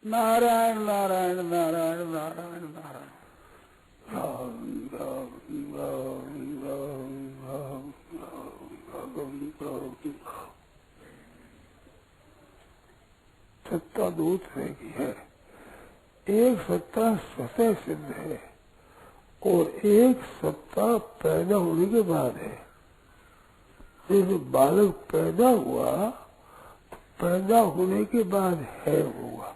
नारायण नारायण नारायण नारायण नारायण। सत्ता दो तरह की है। एक सत्ता स्वतः सिद्ध है और एक सत्ता पैदा होने के बाद है। जैसे बालक पैदा हुआ तो पैदा होने के बाद है होगा।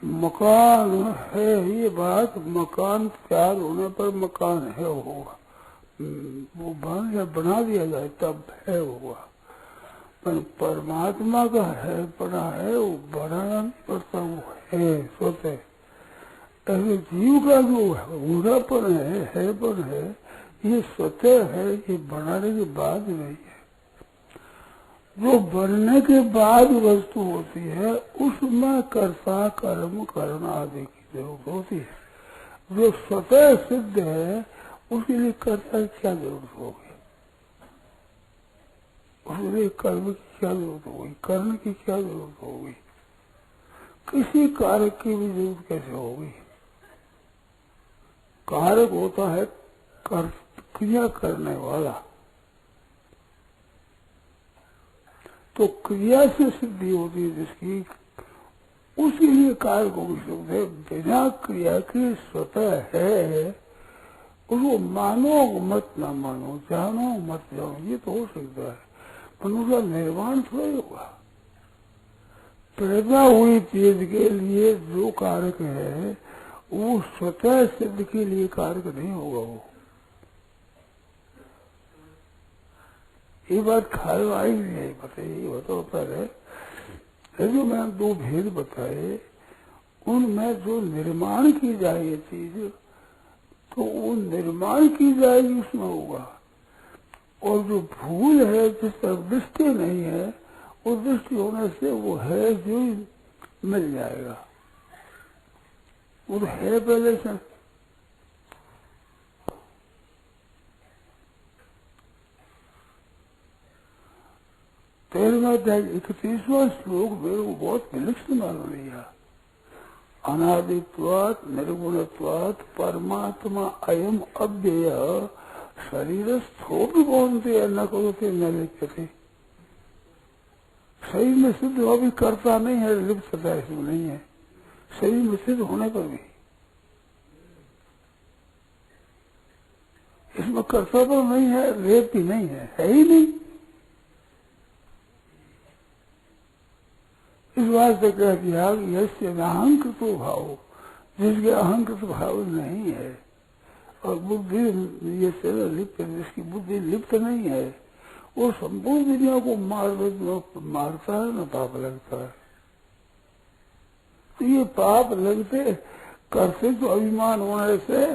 मकान है ये बात, मकान तैयार होने पर मकान है होगा। वो बना दिया जाए तब है होगा। पर परमात्मा का है बना है, वो बनाना नहीं पड़ता, वो है स्वतः। ऐसे जीव का जो बुरापन हैपन है, ये स्वतः है, ये बनाने के बाद नहीं है। जो बनने के बाद वस्तु होती है उसमें कर्ता कर्म करना आदि की जरूरत होती है। जो स्वतः सिद्ध है उसके लिए कर्ता की क्या जरूरत होगी, उसके लिए कर्म की क्या जरूरत होगी, करने की क्या जरूरत होगी, किसी कारक की भी जरूरत कैसे होगी। कारक होता है क्रिया करने वाला, तो क्रिया से सिद्धि होती है जिसकी, उसके लिए कारक हो सकते है। बिना क्रिया के स्वतः है, उसको मानो मत ना मानो, जानो मत जानो, ये तो हो सकता है, पर उसका निर्माण थोड़ा होगा। पैदा हुई चीज के लिए जो कारक है वो स्वतः सिद्ध के लिए कारक नहीं होगा। वो ये बात ख्याल आई नहीं बताइए, बताओ पहले जो मैंने दो भेद बताए, उनमें जो निर्माण की जाए ये चीज, तो वो निर्माण की जाएगी उसमें होगा। और जो भूल है जिस तरफ दृष्टि नहीं है, वो दृष्टि होने से वो है जो मिल जाएगा, वो तो है पहले से। 31वां श्लोक मेरे को बहुत विलक्षण मालूम लिया। अनादित्वात् निर्गुणत्वात् परमात्मा अयम अव्यय शरीरस्थोपि कौनते न करोते न लिप्यते। शरीर में सिद्ध हो भी करता नहीं है, लिप्तता इसमें नहीं है। शरीर में सिद्ध होने पर भी इसमें कर्तव्य नहीं है, लेप भी नहीं है ही नहीं। इस बात से कह दिया कि यस्य अहंकृतो भाव, जिसके अहंकृत भाव नहीं है, और बुद्धि ये शरीर लिप्त, जिसकी बुद्धि लिप्त नहीं है, वो संपूर्ण दुनिया को मारता है, न पाप लगता है। तो ये पाप लगते करते तो अभिमान होने से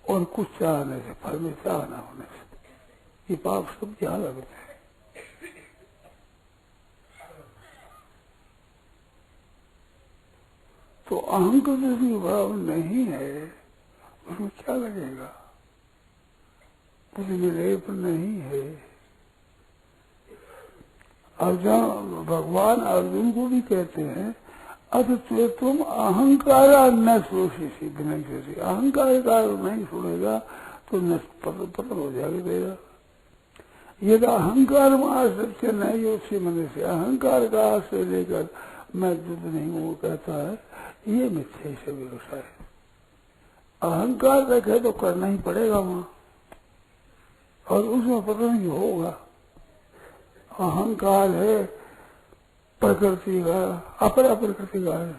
और कुछ चाहने से, फल में चाह न होने से, ये पाप सब क्या लगते हैं। तो अहंकृत जिसकी भाव नहीं है उसमें क्या लगेगा, उसमें लेप नहीं है। अर्जुन, भगवान अर्जुन को भी कहते हैं अथ तुम अहंकार न सोची बिना सोची, अहंकार का नहीं सुनेगा तो न पतन हो जाएगा तेरा। यदि अहंकार में आश्रय नहीं उसी मन से, अहंकार का आश्रय लेकर मैं युद्ध नहीं हूँ कहता है, ये मिथ्या से व्यवसाय। अहंकार रखे तो करना ही पड़ेगा वहां, और उसमें पता नहीं होगा। अहंकार है प्रकृति का, अपरा प्रकृति का है।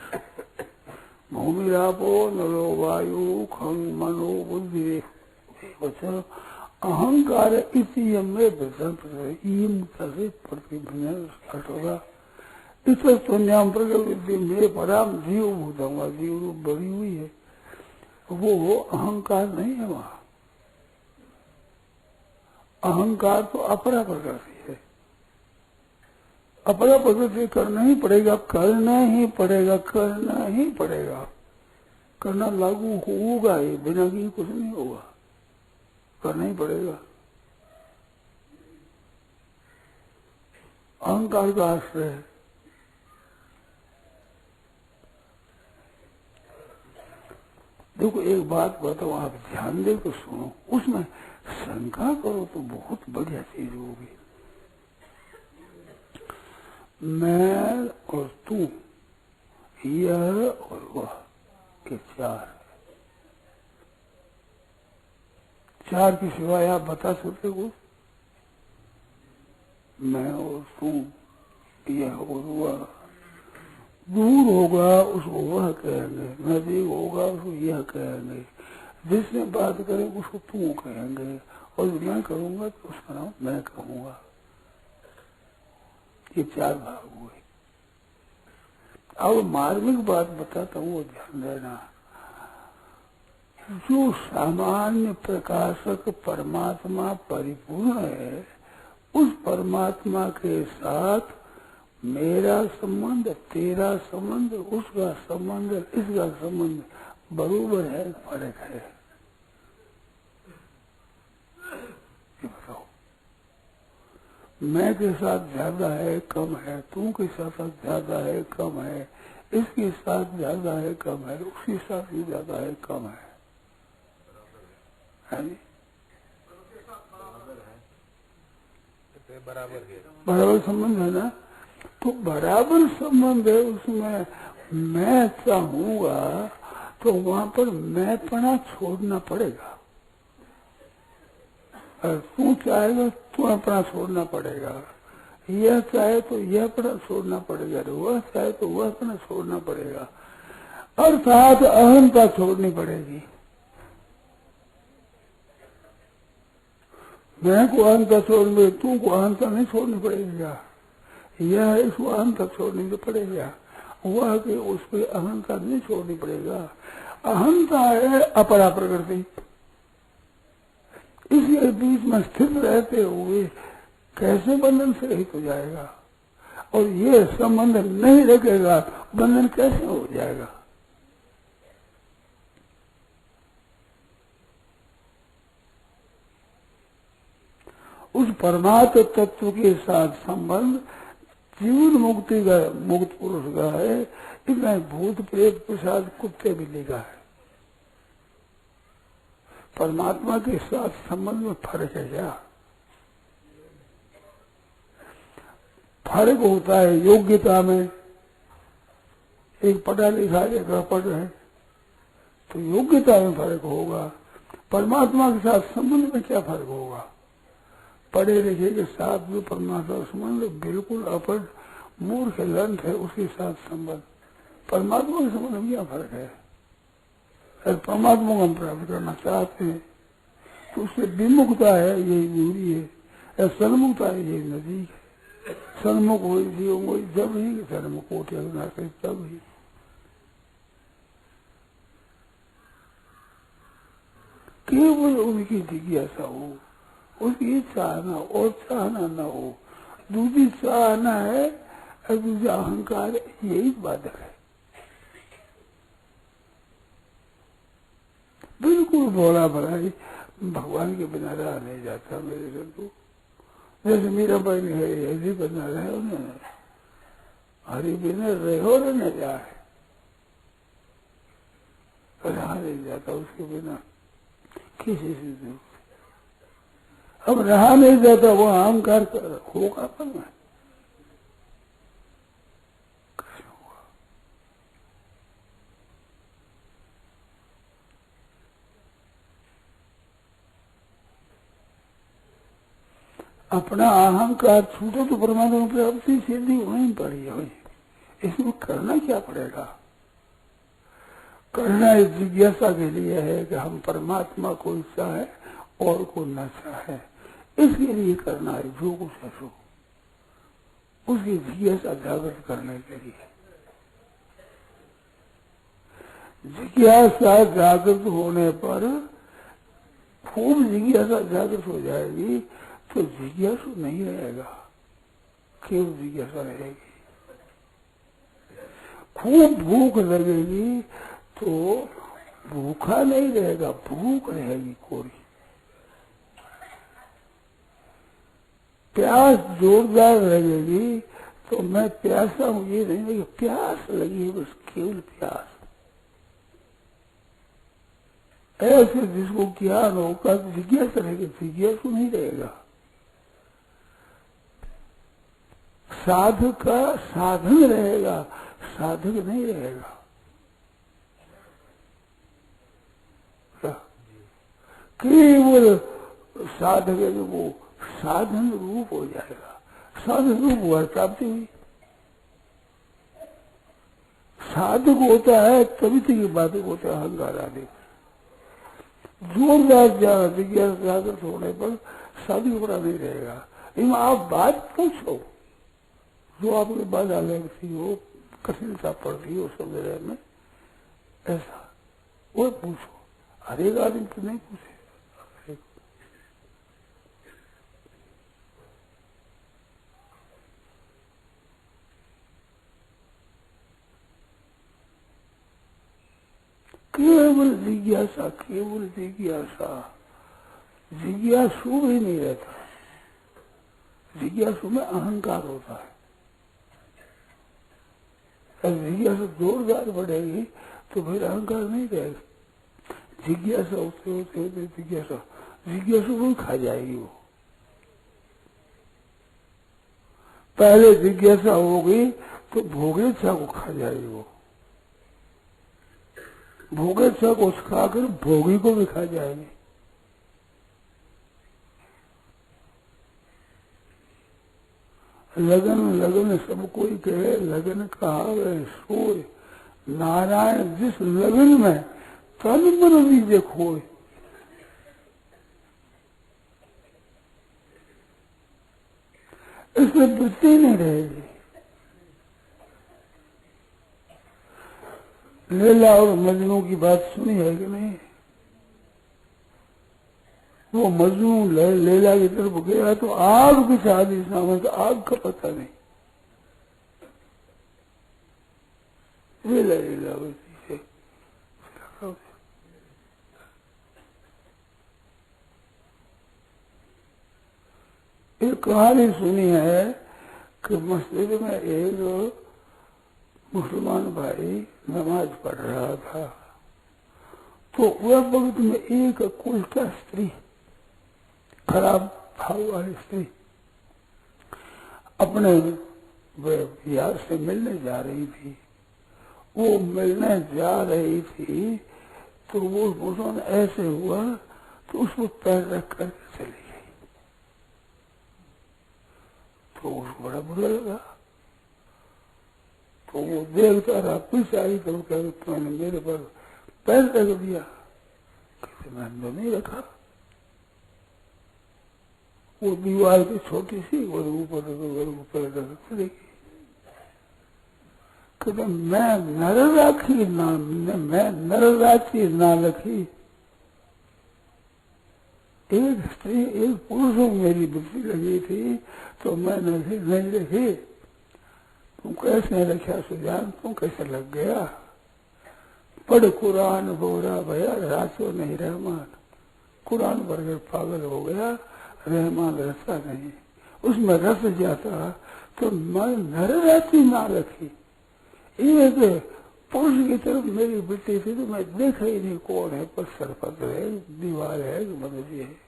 भूमि रापो नलो वायु खंग मनो बुद्धि वचन अहंकार इसी में होगा। इस संज्ञान प्रकृति मेरे पराम जीव भूतंगा, जीव रूप बनी हुई है, वो अहंकार नहीं है। वहां अहंकार तो अपरा प्रकृति है। अपरा प्रकृति करना ही पड़ेगा, करना ही पड़ेगा, करना ही पड़ेगा, करना लागू होगा ही, बिना की कुछ नहीं होगा, करना ही पड़ेगा। अहंकार का आश्रय है। देखो एक बात बताओ, आप ध्यान दे तो सुनो, उसमें शंका करो तो बहुत बढ़िया चीज होगी। मैं और तू, यह और वह के चार, चार के सिवाय आप बता सकते हो? मैं और तू, यह और वह। दूर होगा उसको वह कहेंगे, नजदीक होगा उसको यह कहेंगे, जिसने बात करे उसको तू कहेंगे, और मैं करूंगा तो उसका नाम मैं कहूंगा। ये चार भाग हुए। अब मार्मिक बात बताता हूँ, वो ध्यान देना। जो सामान्य प्रकाशक परमात्मा परिपूर्ण है, उस परमात्मा के साथ मेरा संबंध, तेरा संबंध, उसका संबंध, इसका संबंध बराबर है, फर्क है? ये बताओ, मैं के साथ ज्यादा है कम है, तू के साथ ज्यादा है कम है, इसके साथ ज्यादा है कम है, उसके साथ भी ज्यादा है कम है नहीं? बराबर संबंध है ना? तो बराबर संबंध है, उसमें मैं चाहूंगा तो वहाँ पर मैंपना छोड़ना पड़ेगा, और तू चाहेगा तू अपना छोड़ना पड़ेगा, यह चाहे तो यह अपना छोड़ना पड़ेगा, वह चाहे तो वह अपना छोड़ना पड़ेगा, अर्थात अहंता छोड़नी पड़ेगी। मैं को अहंता छोड़ने, तू को अहंता नहीं छोड़नी पड़ेगा, यह इसको अहंता छोड़नी तो पड़ेगा, वह के उस पर अहंता नहीं छोड़नी पड़ेगा। अहंता है अपरा प्रकृति, इसके बीच में स्थित रहते हुए कैसे बंधन से रहित हो जाएगा, और ये संबंध नहीं रखेगा, बंधन कैसे हो जाएगा? उस परमात्म तत्व के साथ संबंध जीवन मुक्ति का, मुक्त पुरुष का है। इसमें भूत प्रेत प्रसाद कुत्ते बिल्ली का है। परमात्मा के साथ संबंध में फर्क है क्या? फर्क होता है योग्यता में। एक पढ़ा लिखा एक अनपढ़ है तो योग्यता में फर्क होगा। परमात्मा के साथ संबंध में क्या फर्क होगा? पढ़े लिखे के साथ जो परमात्मा संबंध बिल्कुल अपढ़ मूर्ख लंठ है, उसके साथ संबंध। परमात्मा के संबंध में क्या फर्क है? अगर परमात्मा को हम प्राप्त करना चाहते हैं तो उससे विमुखता है, यही दूरी है, या सन्मुखता है, यही नजदीक है। सन्मुख हो जब ही सन्मुख हो तब ही। केवल उनकी जिज्ञासा हो, उसकी चाहना और चाहना न हो। दूसरी चाहना है और दूसरा अहंकार, यही बाधक है। बिल्कुल भोला भलाई भगवान के बिना रहा नहीं जाता मेरे घर को। जैसे मीरा भाई है, ऐसे बना रहे उन्होंने, हरि बिना रहो न जाए, रहा नहीं जाता उसके बिना किसी से। अब रहा नहीं जाता, वो अहंकार होगा पर में कैसे होगा? अपना अहंकार छूटे तो परमात्मा की प्राप्ति सीधी वहीं पड़ी है। इसमें करना क्या पड़ेगा? करना इस जिज्ञासा के लिए है कि हम परमात्मा को चाहे और को न चाहे, इसके लिए करना है। जो कुछ है सो उसकी जिज्ञासा जागृत करने के लिए। जिज्ञासा जागृत होने पर खूब जिज्ञासा जागृत हो जाएगी तो जिज्ञासु नहीं रहेगा, केवल जिज्ञासा रहेगी। खूब भूख लगेगी तो भूखा नहीं रहेगा, भूख रहेगी कोरी। प्यास जोरदार लगेगी तो मैं प्यासा हूं ये नहीं लगे, प्यास लगी है बस, केवल प्यास। ऐसे जिसको ज्ञान होगा तो जिज्ञासा रहेगी, जिज्ञासु नहीं रहेगा। साधक का साधन रहेगा, साधक नहीं रहेगा। केवल साधक है, वो साधन रूप हो जाएगा। साधन रूप हुआ प्राप्ति हुई। साधक होता है तभी तक ये बातें होता है अहंकार आदि। जोरदार ज्ञान जिज्ञासा जागृत होने पर साधक बड़ा नहीं रहेगा। इन आप बात पूछो जो आपके बाद अलग थी, वो कठिनता पड़ती है उस समय में, ऐसा वो पूछो। हर एक आदमी तो नहीं पूछे। केवल जिज्ञासा, केवल जिज्ञासा। जिज्ञासु भी नहीं रहता। जिज्ञासु में अहंकार होता है। अगर जिज्ञासा जोरदार बढ़ेगी तो फिर अहंकार नहीं रहेगा। जिज्ञासा होते होते होते जिज्ञासु को खा जाएगी वो। पहले जिज्ञासा होगी तो भोगेच्छा को खा जाएगी वो। भोगेच्छा को खाकर भोगी को भी खा जाएगी। लगन लगन सब कोई कहे, लगन कहावे सोए, नारायण जिस लगन में तन मन दीजे खोए। इसमें वृत्ति नहीं रहेगी। लैला और मजनू की बात सुनी है कि नहीं? वो मजनू लैला की तरफ गया तो आग भी शादी सामने, तो आग का पता नहीं। लैला लीलावती से एक कहानी सुनी है कि मस्जिद में एक मुसलमान भाई नमाज पढ़ रहा था, तो वह वक्त में एक कुलटा स्त्री, खराब भाव वाली स्त्री, अपने यार से मिलने जा रही थी। वो मिलने जा रही थी तो वो मुसलमान ऐसे हुआ तो उसको पैर रख करके चली गई। तो उसको बड़ा बुरा लगा। तो वो देखता रहा, पीछे आई तो तुमने मेरे पर पैर रख दिया। कहते मैंने तो नहीं रखा। वो दीवार की छोटी सी, वो ऊपर चलेगी। कहते मैं नर राखी ना, मैं नर राखी ना रखी। एक स्त्री एक पुरुषों में मेरी बुद्धि लगी थी तो मैं नहीं रखी। तुम कैसे रखा सुजान, तुम कैसे लग गया? पढ़ कुरान बोरा भैया, राचो नहीं रहमान। कुरान पढ़कर पागल हो गया, रहमान रसा नहीं। उसमें रस जाता तो मैं नर राती ना रखी। एक पुरुष की तरफ मेरी बेटी थी तो मैं देखा ही नहीं कौन है, पत्थर पत्थर है, दीवार है, मनुष्य है।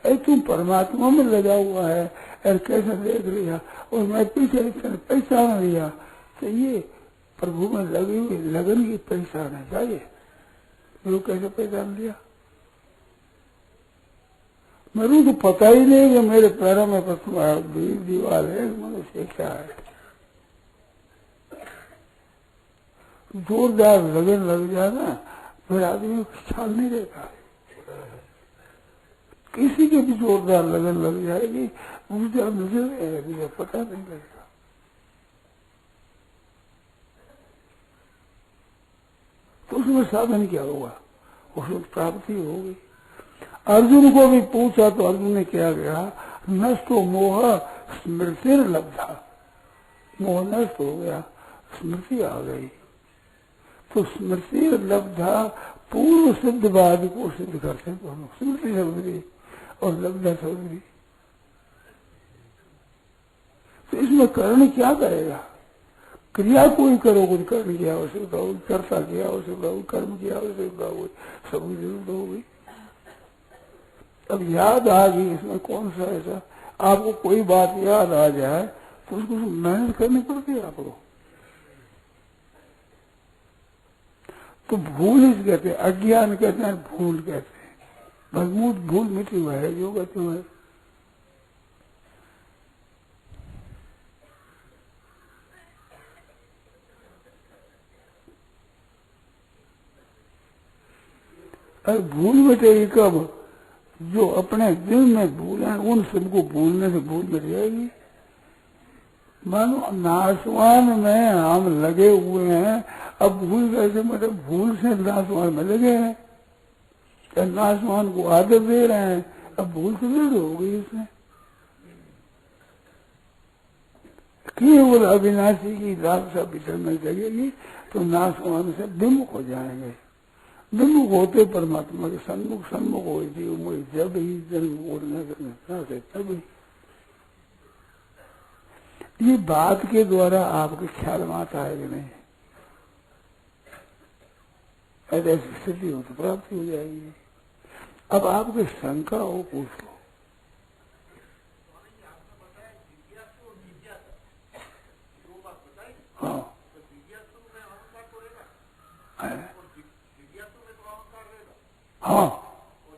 तुम परमात्मा में लगा हुआ है और कैसे देख लिया, और मैं पीछे पहचान लिया। तो ये प्रभु में लगी हुई लगन की पहचान है। चाहिए मेरे को कैसे पहचान लिया? मेरे को पता ही नहीं कि मेरे पैरों में दीवार है, मनुष्य क्या है। जोरदार लगन लग जाए ना फिर आदमी को ख्याल नहीं रहता। किसी के भी जोरदार लगन लग जाएगी, मुझे नजर पता नहीं लगेगा। तो उसमें साधन क्या हुआ? उसमें प्राप्ति होगी। अर्जुन को भी पूछा तो अर्जुन ने क्या कहा? नष्टो मोह स्मृति लब्धा। मोह नष्ट हो गया, स्मृति आ गई। तो स्मृति लब्धा पूर्व सिद्धवाद को सिद्ध करते दोनों, स्मृति शब्द और लब्धा शब्द। तो इसमें कर्ण क्या करेगा? क्रिया कोई करो, कुछ करने की आवश्यकता होगी, कर्ता की आवश्यकता होगी, कर्म की आवश्यकता होगी, सबकी जरूरत होगी। अब याद आ गई, इसमें कौन सा ऐसा आपको कोई बात याद आ जाए तो उसको मेहनत करनी पड़ती है आपको। तो भूल इस कहते हैं, अज्ञान कहते हैं, भूल कहते हैं। भगमूत भूल मिटी हुआ है जो कहते हैं। अरे भूल मिटेगी कब? जो अपने दिल में भूल है उन सबको भूलने से भूल मिट जाएगी। मानो नासवान में हम लगे हुए हैं, अब भूल कैसे मिटे? भूल से नासवान में लगे हैं, नासवान को आदर दे रहे हैं, अब भूल से दूर हो गई इसमें। केवल अविनाशी की लालसा भीतर में जगेगी तो नासवान से विमुख हो जाएंगे। विमुख होते परमात्मा के सन्मुख सन्मुख हो जब ही जन्म उड़ने से तभी। ये बात के द्वारा आपके ख्याल में आता है कि नहीं? ऐसी स्थिति हो तो प्राप्ति हो जाएगी। अब आपके शंका हो पूछ लो। हाँ हाँ,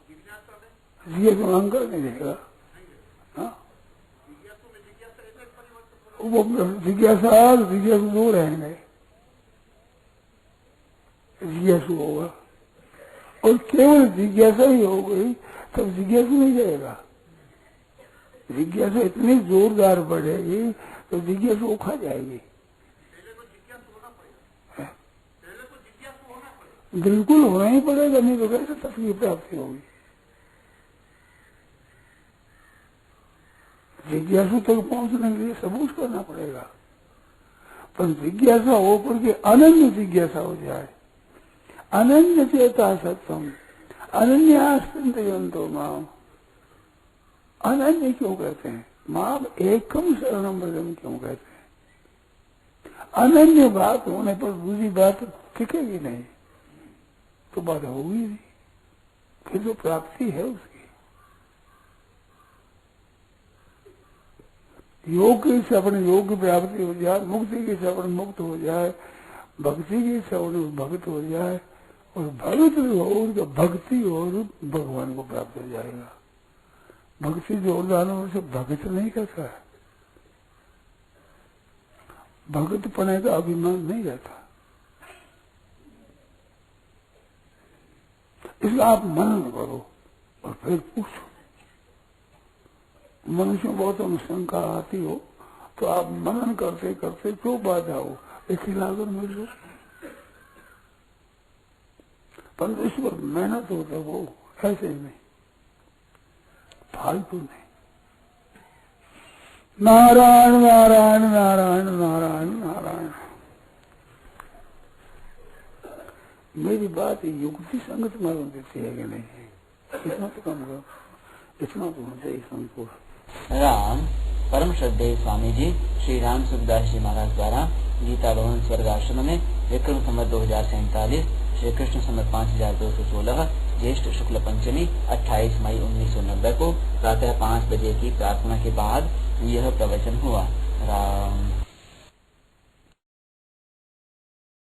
जिज्ञासा में अहंकार नहीं रहेगा। हाँ, वो जिज्ञासा दो रहेंगे। जिज्ञासु होगा और केवल जिज्ञासा ही हो गई तब जिज्ञासु नहीं जाएगा। जिज्ञासा इतनी जोरदार बढ़ेगी तो जिज्ञासु को खा जाएगी। बिल्कुल होना ही पड़ेगा, नहीं तो कैसे तत्व की प्राप्ति होगी? जिज्ञासु तक पहुंचने के लिए सब कुछ करना पड़ेगा, पर जिज्ञासा होकर के अनन्य जिज्ञासा हो जाए। अनन्य चेता सत्यम अनन्यास्तंतो माम। अनन्य क्यों कहते हैं? माम एकम शरणम व्रजम क्यों कहते हैं? अनन्य बात होने पर दूसरी बात टिकेगी नहीं, तो बात होगी नहीं, फिर जो प्राप्ति है उसकी। योग से अपने योग की प्राप्ति हो जाए, मुक्ति की से अपने मुक्त हो जाए, भक्ति की से अपने भक्त हो जाए, और भगत हो भक्ति और भगवान को प्राप्त हो जाएगा। भक्ति जोरदारों से भगत नहीं करता है, भगत पने का अभिमान नहीं रहता। इसलिए आप मनन करो और फिर पूछो। मनुष्य बहुत शंका आती हो तो आप मनन करते करते जो बाधा हो एक लागत मिल लो, परंतु इस पर मेहनत हो तो वो ऐसे ही नहीं, फालतू नहीं। नारायण नारायण नारायण नारायण नारायण। मेरी बात युक्ति संगत मालूम देती है कि नहीं? इतना तो कम करो, इतना तो होना चाहिए संतोष। राम परम श्रद्धेय स्वामी जी श्री राम सुखदास जी महाराज द्वारा गीता भवन स्वर्ग आश्रम में विक्रम संवत 2047 श्री कृष्ण संवत 5216 ज्येष्ठ शुक्ल पंचमी 28 मई 1990 को प्रातः 5 बजे की प्रार्थना के बाद यह प्रवचन हुआ। राम